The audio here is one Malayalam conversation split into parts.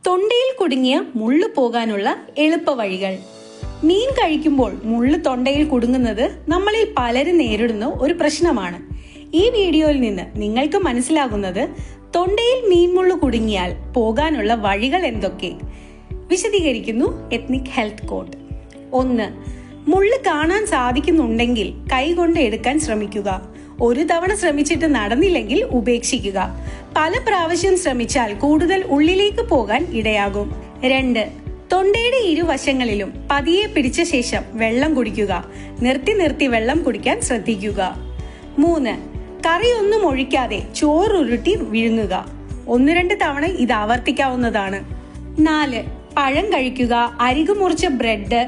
തൊണ്ടയിൽ കുടുങ്ങിയ മുള്ളു പോകാനുള്ള എളുപ്പവഴികൾ. മീൻ കഴിക്കുമ്പോൾ മുള്ളു തൊണ്ടയിൽ കുടുങ്ങുന്നത് നമ്മളിൽ പലരും നേരിടുന്ന ഒരു പ്രശ്നമാണ്. ഈ വീഡിയോയിൽ നിന്ന് നിങ്ങൾക്ക് മനസ്സിലാകുന്നത് തൊണ്ടയിൽ മീൻമുള്ളു കുടുങ്ങിയാൽ പോകാനുള്ള വഴികൾ എന്തൊക്കെ വിശദീകരിക്കുന്നു എത്നിക് ഹെൽത്ത് കോഡ്. 1. മുള്ളു കാണാൻ സാധിക്കുന്നുണ്ടെങ്കിൽ കൈകൊണ്ട് എടുക്കാൻ ശ്രമിക്കുക. ഒരു തവണ ശ്രമിച്ചിട്ട് നടന്നില്ലെങ്കിൽ ഉപേക്ഷിക്കുക. പല പ്രാവശ്യം ശ്രമിച്ചാൽ കൂടുതൽ ഉള്ളിലേക്ക് പോകാൻ ഇടയാകും. 2. തൊണ്ടയുടെ ഇരുവശങ്ങളിലും പതിയെ പിടിച്ച ശേഷം വെള്ളം കുടിക്കുക. നിർത്തി വെള്ളം കുടിക്കാൻ ശ്രദ്ധിക്കുക. 3. കറിയൊന്നും ഒഴിക്കാതെ ചോറുരുട്ടി വിഴുങ്ങുക. 1-2 തവണ ഇത് ആവർത്തിക്കാവുന്നതാണ്. 4. പഴം കഴിക്കുക, അരികു മുറിച്ച ബ്രെഡ്,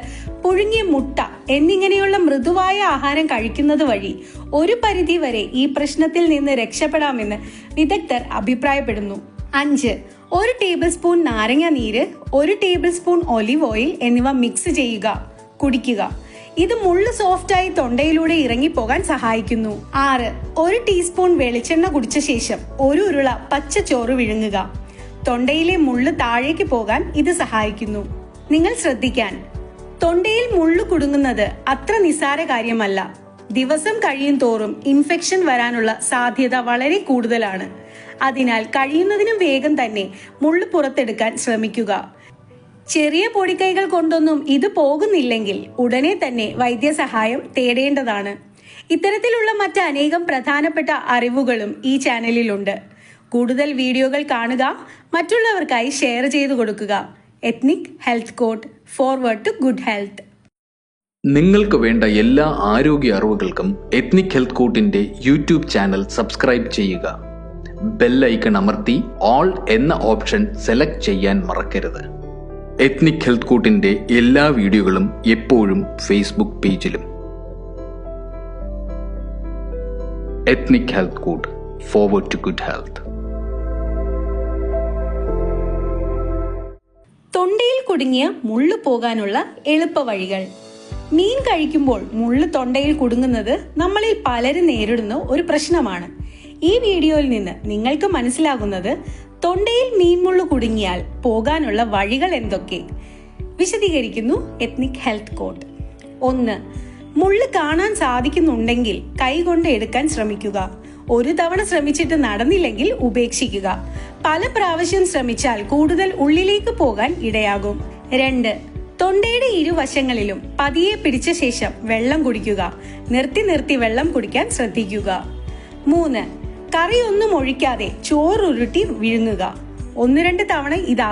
പുഴുങ്ങിയ മുട്ട എന്നിങ്ങനെയുള്ള മൃദുവായ ആഹാരം കഴിക്കുന്നത് വഴി ഒരു പരിധി വരെ ഈ പ്രശ്നത്തിൽ നിന്ന് രക്ഷപ്പെടാമെന്ന് വിദഗ്ധർ അഭിപ്രായപ്പെടുന്നു. 5. 1 ടേബിൾ സ്പൂൺ നാരങ്ങ നീര്, 1 ടേബിൾ സ്പൂൺ ഒലിവ് ഓയിൽ എന്നിവ മിക്സ് ചെയ്യുക, കുടിക്കുക. ഇത് മുള്ളു സോഫ്റ്റായി തൊണ്ടയിലൂടെ ഇറങ്ങിപ്പോകാൻ സഹായിക്കുന്നു. 6. 1 ടീസ്പൂൺ വെളിച്ചെണ്ണ കുടിച്ച ശേഷം 1 ഉരുള പച്ച ചോറ് വിഴുങ്ങുക. തൊണ്ടയിലെ മുള്ളു താഴേക്ക് പോകാൻ ഇത് സഹായിക്കുന്നു. നിങ്ങൾ ശ്രദ്ധിക്കാൻ, തൊണ്ടയിൽ മുള്ളു കുടുങ്ങുന്നത് അത്ര നിസ്സാര കാര്യമല്ല. ദിവസം കഴിയും തോറും ഇൻഫെക്ഷൻ വരാനുള്ള സാധ്യത വളരെ കൂടുതലാണ്. അതിനാൽ കഴിയുന്നതിനും വേഗം തന്നെ മുള്ളു പുറത്തെടുക്കാൻ ശ്രമിക്കുക. ചെറിയ പൊടിക്കൈകൾ കൊണ്ടൊന്നും ഇത് പോകുന്നില്ലെങ്കിൽ ഉടനെ തന്നെ വൈദ്യസഹായം തേടേണ്ടതാണ്. ഇത്തരത്തിലുള്ള മറ്റ് അനേകം പ്രധാനപ്പെട്ട അറിവുകളും ഈ ചാനലിലുണ്ട്. കൂടുതൽ വീഡിയോകൾ കാണുക, മറ്റുള്ളവർക്കായി ഷെയർ ചെയ്തു കൊടുക്കുക. Ethnic health code, forward to good health. നിങ്ങൾക്ക് വേണ്ട എല്ലാ ആരോഗ്യ അറിവുകൾക്കും എത്നിക് ഹെൽത്ത് കോഡിന്റെ യൂട്യൂബ് ചാനൽ സബ്സ്ക്രൈബ് ചെയ്യുക. ബെൽ ഐക്കൺ അമർത്തി ഓൾ എന്ന ഓപ്ഷൻ സെലക്ട് ചെയ്യാൻ മറക്കരുത്. എത്നിക് ഹെൽത്ത് കോഡിന്റെ എല്ലാ വീഡിയോകളും എപ്പോഴും ഫേസ്ബുക്ക് പേജിലും. Ethnic health code, forward to good health. തൊണ്ടയിൽ കുടുങ്ങിയ മുള്ളു പോകാനുള്ള എളുപ്പവഴികൾ. മീൻ കഴിക്കുമ്പോൾ മുള്ളു തൊണ്ടയിൽ കുടുങ്ങുന്നത് നമ്മളിൽ പലരും നേരിടുന്ന ഒരു പ്രശ്നമാണ്. ഈ വീഡിയോയിൽ നിന്ന് നിങ്ങൾക്ക് മനസ്സിലാകുന്നത് തൊണ്ടയിൽ മീൻമുള്ളു കുടുങ്ങിയാൽ പോകാനുള്ള വഴികൾ എന്തൊക്കെ വിശദീകരിക്കുന്നു എത്നിക് ഹെൽത്ത് കോഡ്. 1. മുള്ളു കാണാൻ സാധിക്കുന്നുണ്ടെങ്കിൽ കൈകൊണ്ട് എടുക്കാൻ ശ്രമിക്കുക. ഒരു തവണ ശ്രമിച്ചിട്ട് നടന്നില്ലെങ്കിൽ ഉപേക്ഷിക്കുക. പല പ്രാവശ്യം ശ്രമിച്ചാൽ കൂടുതൽ ഉള്ളിലേക്ക് പോകാൻ ഇടയാകും. 2. തൊണ്ടയുടെ ഇരുവശങ്ങളിലും പതിയെ പിടിച്ച ശേഷം വെള്ളം കുടിക്കുക. നിർത്തി വെള്ളം കുടിക്കാൻ ശ്രദ്ധിക്കുക. 3. കറിയൊന്നും ഒഴിക്കാതെ ചോറുരുട്ടി വിഴുങ്ങുക. 1-2 തവണ ഇത്